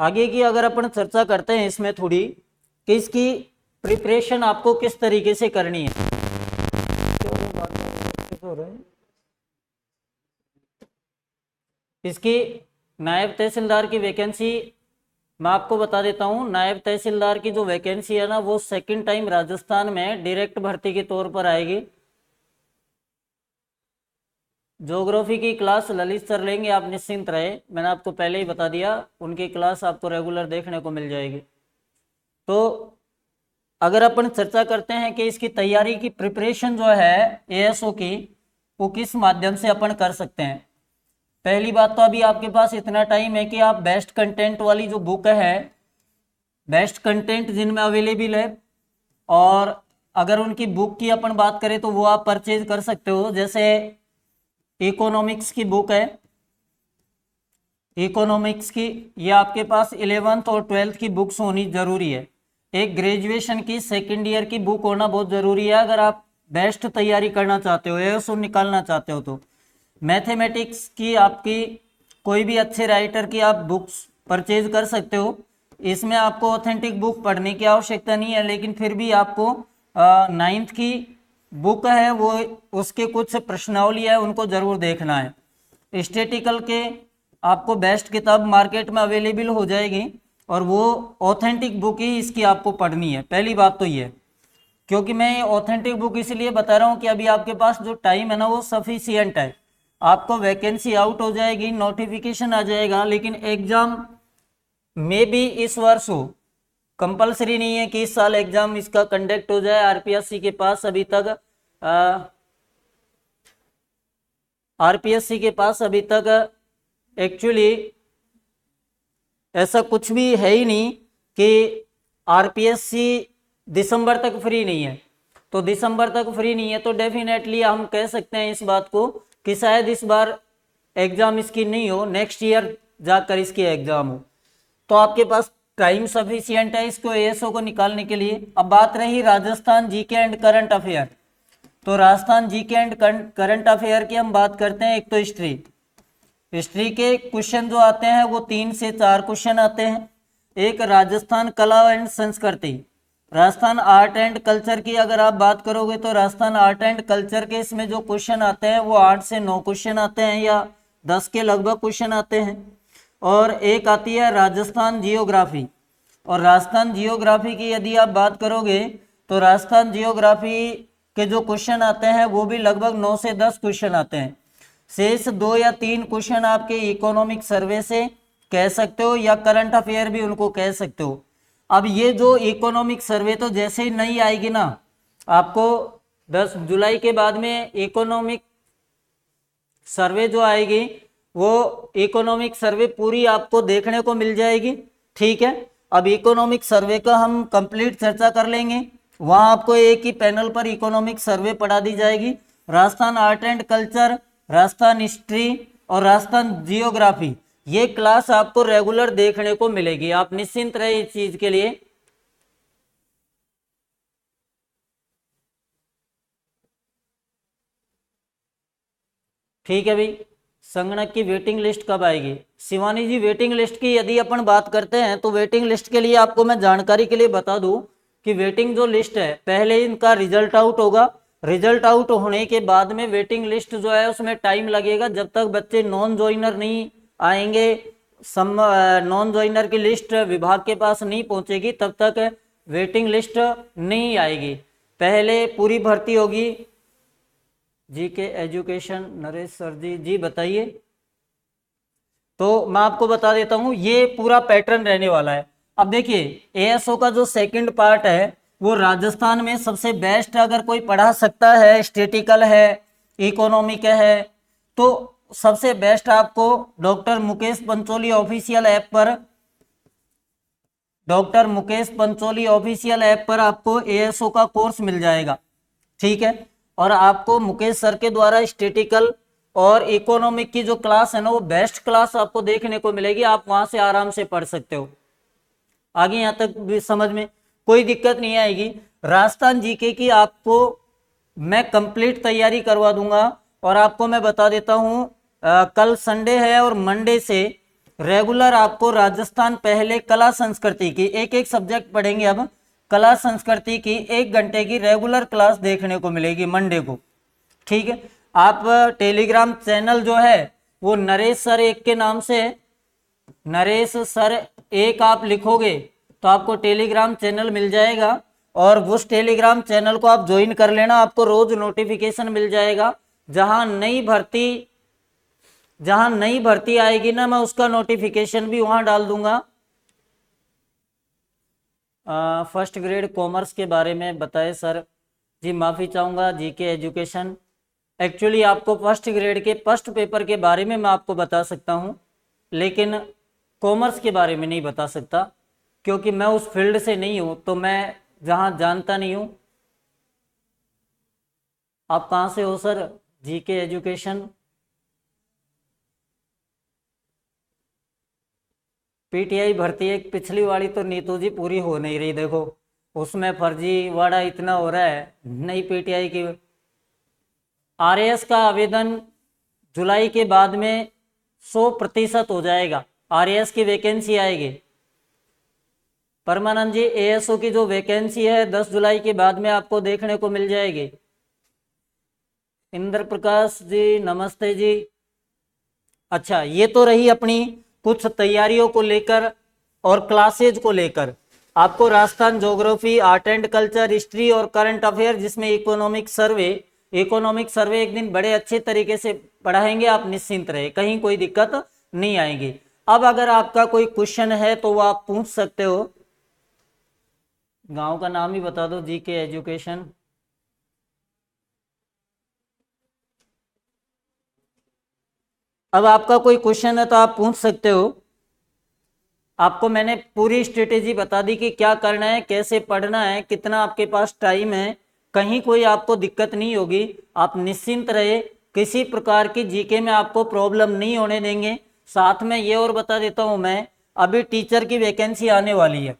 आगे की अगर अपन चर्चा करते हैं इसमें थोड़ी कि इसकी प्रिपरेशन आपको किस तरीके से करनी है। इसकी नायब तहसीलदार की वैकेंसी मैं आपको बता देता हूँ। नायब तहसीलदार की जो वैकेंसी है ना, वो सेकंड टाइम राजस्थान में डायरेक्ट भर्ती के तौर पर आएगी। ज्योग्राफी की क्लास ललित सर लेंगे, आप निश्चिंत रहे, मैंने आपको पहले ही बता दिया, उनकी क्लास आपको रेगुलर देखने को मिल जाएगी। तो अगर अपन चर्चा करते हैं कि इसकी तैयारी की प्रिपरेशन जो है एएसओ की, वो किस माध्यम से अपन कर सकते हैं। पहली बात तो अभी आपके पास इतना टाइम है कि आप बेस्ट कंटेंट वाली जो बुक है, बेस्ट कंटेंट जिनमें अवेलेबल है, और अगर उनकी बुक की अपन बात करें तो वो आप परचेज कर सकते हो। जैसे इकोनॉमिक्स की बुक है, इकोनॉमिक्स की ये आपके पास 11th और 12th की बुक्स होनी जरूरी है। एक ग्रेजुएशन की सेकेंड ईयर की बुक होना बहुत जरूरी है अगर आप बेस्ट तैयारी करना चाहते हो, एएसओ निकालना चाहते हो। तो मैथमेटिक्स की आपकी कोई भी अच्छे राइटर की आप बुक्स परचेज कर सकते हो। इसमें आपको ऑथेंटिक बुक पढ़ने की आवश्यकता नहीं है, लेकिन फिर भी आपको 9th की बुक है वो, उसके कुछ प्रश्नावली है उनको जरूर देखना है। स्टैटिकल के आपको बेस्ट किताब मार्केट में अवेलेबल हो जाएगी, और वो ऑथेंटिक बुक ही इसकी आपको पढ़नी है। पहली बात तो ये, क्योंकि मैं ऑथेंटिक बुक इसलिए बता रहा हूँ कि अभी आपके पास जो टाइम है ना वो सफिशियंट है। आपको वैकेंसी आउट हो जाएगी, नोटिफिकेशन आ जाएगा, लेकिन एग्जाम में भी इस वर्ष हो। कंपलसरी नहीं है कि इस साल एग्जाम इसका कंडक्ट हो जाए। आरपीएससी के पास अभी तक एक्चुअली ऐसा कुछ भी है ही नहीं कि आरपीएससी दिसंबर तक फ्री नहीं है। तो दिसंबर तक फ्री नहीं है तो डेफिनेटली हम कह सकते हैं इस बात को कि शायद इस बार एग्जाम इसकी नहीं हो, नेक्स्ट ईयर जाकर इसकी एग्जाम हो। तो आपके पास टाइम सफिशियंट है इसको एएसओ को निकालने के लिए। अब बात रही Rajasthan GK and current affair, तो Rajasthan GK and current affair की हम बात करते हैं। एक तो हिस्ट्री, हिस्ट्री के क्वेश्चन जो आते हैं वो 3 से 4 क्वेश्चन आते हैं। एक राजस्थान कला एंड संस्कृति, राजस्थान आर्ट एंड कल्चर की अगर आप बात करोगे तो राजस्थान आर्ट एंड कल्चर के इसमें जो क्वेश्चन आते हैं वो 8 से 9 क्वेश्चन आते हैं, या 10 के लगभग क्वेश्चन आते हैं। और एक आती है राजस्थान जियोग्राफी, और राजस्थान जियोग्राफी की यदि आप बात करोगे तो राजस्थान जियोग्राफी के जो क्वेश्चन आते हैं वो भी लगभग 9 से 10 क्वेश्चन आते हैं। शेष 2 या 3 क्वेश्चन आपके इकोनॉमिक सर्वे से कह सकते हो, या करंट अफेयर भी उनको कह सकते हो। अब ये जो इकोनॉमिक सर्वे तो जैसे ही नहीं आएगी ना, आपको 10 जुलाई के बाद में इकोनॉमिक सर्वे जो आएगी वो इकोनॉमिक सर्वे पूरी आपको देखने को मिल जाएगी। ठीक है, अब इकोनॉमिक सर्वे का हम कंप्लीट चर्चा कर लेंगे। वहां आपको एक ही पैनल पर इकोनॉमिक सर्वे पढ़ा दी जाएगी। Rajasthan art and culture, Rajasthan history और राजस्थान जियोग्राफी, ये क्लास आपको रेगुलर देखने को मिलेगी। आप निश्चिंत रहे इस चीज के लिए। ठीक है भाई, संगणक की वेटिंग लिस्ट कब आएगी? शिवानी जी, वेटिंग लिस्ट की यदि अपन बात करते हैं तो वेटिंग लिस्ट के लिए आपको मैं जानकारी के लिए बता दूं कि वेटिंग जो लिस्ट है, पहले इनका रिजल्ट आउट होगा। रिजल्ट आउट होने के बाद में वेटिंग लिस्ट जो है उसमें टाइम लगेगा। जब तक बच्चे नॉन ज्वाइनर नहीं आएंगे, नॉन ज्वाइनर की लिस्ट विभाग के पास नहीं पहुंचेगी, तब तक वेटिंग लिस्ट नहीं आएगी। पहले पूरी भर्ती होगी। जी के एजुकेशन, नरेश सर जी, जी बताइए। तो मैं आपको बता देता हूं ये पूरा पैटर्न रहने वाला है। अब देखिए, एएसओ का जो सेकंड पार्ट है वो राजस्थान में सबसे बेस्ट अगर कोई पढ़ा सकता है, स्टैटिकल है, इकोनॉमिक है, तो सबसे बेस्ट आपको doctor Mukesh Pancholi official app पर, doctor Mukesh Pancholi official app पर आपको एएसओ का कोर्स मिल जाएगा। ठीक है, और आपको मुकेश सर के द्वारा स्टैटिकल और इकोनॉमिक की जो क्लास है ना वो बेस्ट क्लास आपको देखने को मिलेगी। आप वहां से आराम से पढ़ सकते हो। आगे यहां तक भी समझ में कोई दिक्कत नहीं आएगी। राजस्थान जीके की आपको मैं कंप्लीट तैयारी करवा दूंगा, और आपको मैं बता देता हूं कल संडे है और मंडे से रेगुलर आपको राजस्थान पहले कला संस्कृति की एक एक सब्जेक्ट पढ़ेंगे। अब कला संस्कृति की 1 घंटे की रेगुलर क्लास देखने को मिलेगी मंडे को। ठीक है, आप टेलीग्राम चैनल जो है वो नरेश सर एक के नाम से, नरेश सर एक आप लिखोगे तो आपको टेलीग्राम चैनल मिल जाएगा, और उस टेलीग्राम चैनल को आप ज्वाइन कर लेना। आपको रोज नोटिफिकेशन मिल जाएगा। जहां नई भर्ती आएगी ना, मैं उसका नोटिफिकेशन भी वहां डाल दूंगा। फर्स्ट ग्रेड कॉमर्स के बारे में बताए सर जी, माफ़ी चाहूँगा। जीके एजुकेशन, एक्चुअली आपको फर्स्ट ग्रेड के फर्स्ट पेपर के बारे में मैं आपको बता सकता हूँ, लेकिन कॉमर्स के बारे में नहीं बता सकता, क्योंकि मैं उस फील्ड से नहीं हूँ, तो मैं जहाँ जानता नहीं हूँ। आप कहाँ से हो सर? GK education. पीटीआई भर्ती एक पिछली वाली तो नीतू जी पूरी हो नहीं रही, देखो उसमें फर्जीवाड़ा इतना हो रहा है। नई पीटीआई की आरएएस का आवेदन जुलाई के बाद में 100% हो जाएगा। आरएएस की वैकेंसी आएगी। परमानंद जी, एएसओ की जो वैकेंसी है 10 जुलाई के बाद में आपको देखने को मिल जाएगी। इंद्र प्रकाश जी नमस्ते जी। अच्छा, ये तो रही अपनी कुछ तैयारियों को लेकर और क्लासेज को लेकर। आपको Rajasthan geography, art and culture, history और करंट अफेयर, जिसमें इकोनॉमिक सर्वे एक दिन बड़े अच्छे तरीके से पढ़ाएंगे। आप निश्चिंत रहे, कहीं कोई दिक्कत नहीं आएगी। अब अगर आपका कोई क्वेश्चन है तो वो आप पूछ सकते हो। गांव का नाम ही बता दो, जीके एजुकेशन। अब आपका कोई क्वेश्चन है तो आप पूछ सकते हो। आपको मैंने पूरी स्ट्रेटेजी बता दी कि क्या करना है, कैसे पढ़ना है, कितना आपके पास टाइम है। कहीं कोई आपको दिक्कत नहीं होगी, आप निश्चिंत रहे। किसी प्रकार की जीके में आपको प्रॉब्लम नहीं होने देंगे। साथ में ये और बता देता हूं मैं, अभी टीचर की वैकेंसी आने वाली है,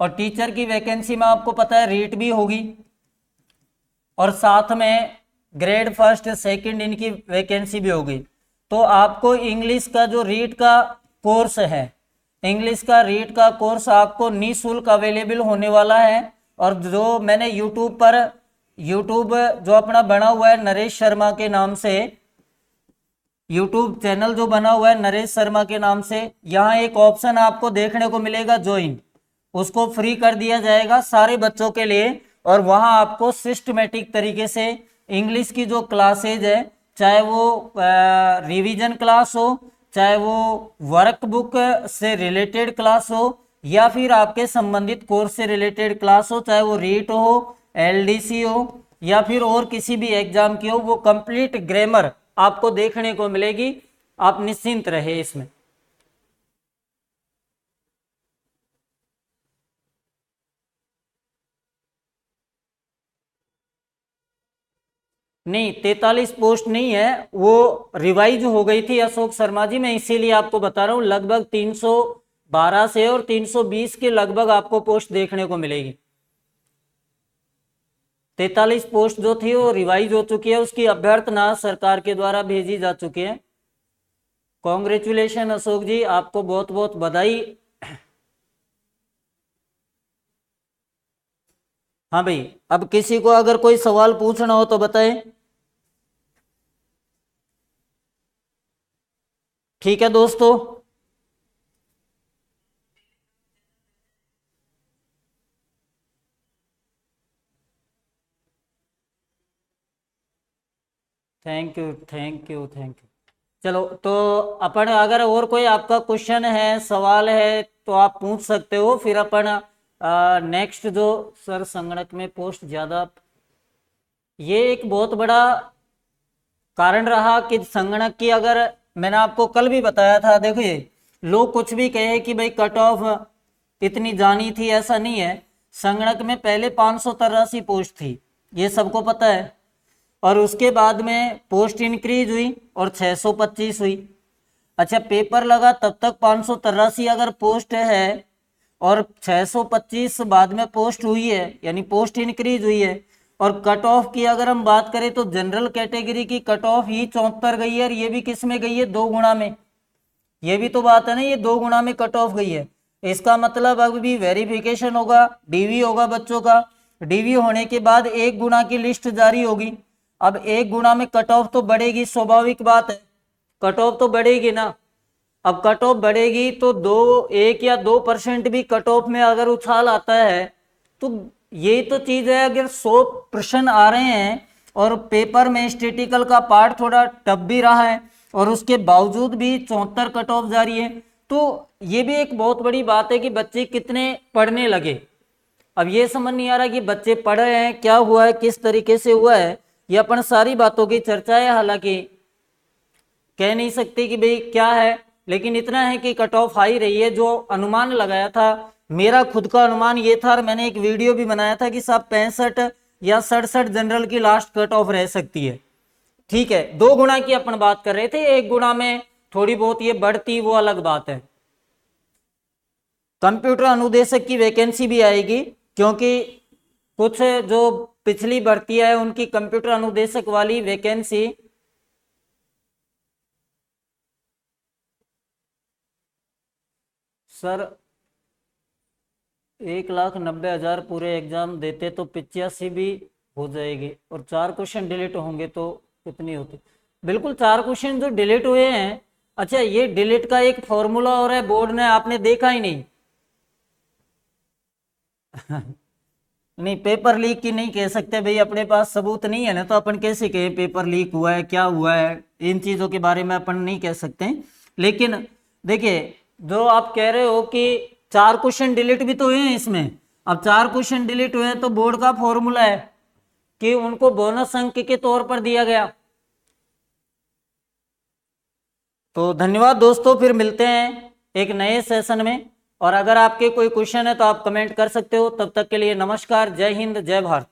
और टीचर की वैकेंसी में आपको पता है रीट भी होगी, और साथ में ग्रेड फर्स्ट सेकंड इनकी वैकेंसी भी होगी। तो आपको इंग्लिश का जो रीट का कोर्स है, इंग्लिश का रीट का कोर्स आपको निःशुल्क अवेलेबल होने वाला है। और जो मैंने यूट्यूब जो अपना बना हुआ है नरेश शर्मा के नाम से, यूट्यूब चैनल जो बना हुआ है नरेश शर्मा के नाम से, यहाँ एक ऑप्शन आपको देखने को मिलेगा ज्वाइन, उसको फ्री कर दिया जाएगा सारे बच्चों के लिए। और वहाँ आपको सिस्टमेटिक तरीके से इंग्लिश की जो क्लासेज है, चाहे वो रिवीजन क्लास हो, चाहे वो वर्कबुक से रिलेटेड क्लास हो, या फिर आपके संबंधित कोर्स से रिलेटेड क्लास हो, चाहे वो रीट हो, एलडीसी हो, या फिर और किसी भी एग्जाम की हो, वो कंप्लीट ग्रामर आपको देखने को मिलेगी। आप निश्चिंत रहे इसमें। नहीं, 43 पोस्ट नहीं है, वो रिवाइज हो गई थी अशोक शर्मा जी। मैं इसीलिए आपको बता रहा हूँ, लगभग 312 से और 320 के लगभग आपको पोस्ट देखने को मिलेगी। 43 पोस्ट जो थी वो रिवाइज हो चुकी है, उसकी अभ्यर्थना सरकार के द्वारा भेजी जा चुकी है। कॉन्ग्रेचुलेशन अशोक जी, आपको बहुत बहुत बधाई। हाँ भाई, अब किसी को अगर कोई सवाल पूछना हो तो बताएं। ठीक है दोस्तों, thank you thank you thank you. चलो, तो अपन अगर और कोई आपका क्वेश्चन है, सवाल है, तो आप पूछ सकते हो। फिर अपन नेक्स्ट जो सर संगणक में पोस्ट ज़्यादा, ये एक बहुत बड़ा कारण रहा कि संगणक की, अगर मैंने आपको कल भी बताया था, देखिए लोग कुछ भी कहे कि भाई कट ऑफ इतनी जानी थी, ऐसा नहीं है। संगणक में पहले 583 पोस्ट थी, ये सबको पता है, और उसके बाद में पोस्ट इंक्रीज हुई और 625 हुई। अच्छा, पेपर लगा तब तक 583 अगर पोस्ट है और 625 बाद में पोस्ट हुई है, यानी पोस्ट इंक्रीज हुई है। और कट ऑफ की अगर हम बात करें तो जनरल कैटेगरी की कट ऑफ ही 74 गई है, और ये भी किस में गई है, 2 गुना में। ये भी तो बात है ना, ये 2 गुना में कट ऑफ गई है। इसका मतलब अब भी वेरिफिकेशन होगा, डीवी होगा बच्चों का, डीवी होने के बाद 1 गुना की लिस्ट जारी होगी। अब 1 गुना में कट ऑफ तो बढ़ेगी, स्वाभाविक बात है, कट ऑफ तो बढ़ेगी ना। अब कट ऑफ बढ़ेगी तो 1 या 2% भी कट ऑफ में अगर उछाल आता है तो ये तो चीज है। अगर 100 प्रश्न आ रहे हैं और पेपर में स्टेटिकल का पार्ट थोड़ा टफ भी रहा है और उसके बावजूद भी 74 कट ऑफ जारी है, तो ये भी एक बहुत बड़ी बात है कि बच्चे कितने पढ़ने लगे। अब ये समझ नहीं आ रहा कि बच्चे पढ़ रहे हैं, क्या हुआ है, किस तरीके से हुआ है, ये अपन सारी बातों की चर्चा है, हालांकि कह नहीं सकते कि भाई क्या है, लेकिन इतना है कि कट ऑफ हाई रही है। जो अनुमान लगाया था, मेरा खुद का अनुमान ये था और मैंने एक वीडियो भी बनाया था कि साहब 65 या 67 जनरल की लास्ट कट ऑफ रह सकती है। ठीक है, 2 गुना की अपन बात कर रहे थे, 1 गुना में थोड़ी बहुत ये बढ़ती, वो अलग बात है। कंप्यूटर अनुदेशक की वैकेंसी भी आएगी, क्योंकि कुछ जो पिछली भर्ती है उनकी कंप्यूटर अनुदेशक वाली वैकेंसी सर 1,90,000 पूरे एग्जाम देते तो 85 भी हो जाएगी, और 4 क्वेश्चन डिलीट होंगे तो कितनी होती। बिल्कुल 4 क्वेश्चन जो डिलीट हुए हैं, अच्छा ये डिलीट का एक फॉर्मूला और है, बोर्ड ने आपने देखा ही नहीं। नहीं, पेपर लीक की नहीं कह सकते भाई, अपने पास सबूत नहीं है ना, तो अपन कैसे कहें पेपर लीक हुआ है, क्या हुआ है, इन चीजों के बारे में अपन नहीं कह सकते। लेकिन देखिए, जो आप कह रहे हो कि 4 क्वेश्चन डिलीट भी तो हुए हैं इसमें, अब 4 क्वेश्चन डिलीट हुए हैं तो बोर्ड का फॉर्मूला है कि उनको बोनस अंक के तौर पर दिया गया। तो धन्यवाद दोस्तों, फिर मिलते हैं एक नए सेशन में, और अगर आपके कोई क्वेश्चन है तो आप कमेंट कर सकते हो। तब तक के लिए नमस्कार, जय हिंद, जय भारत।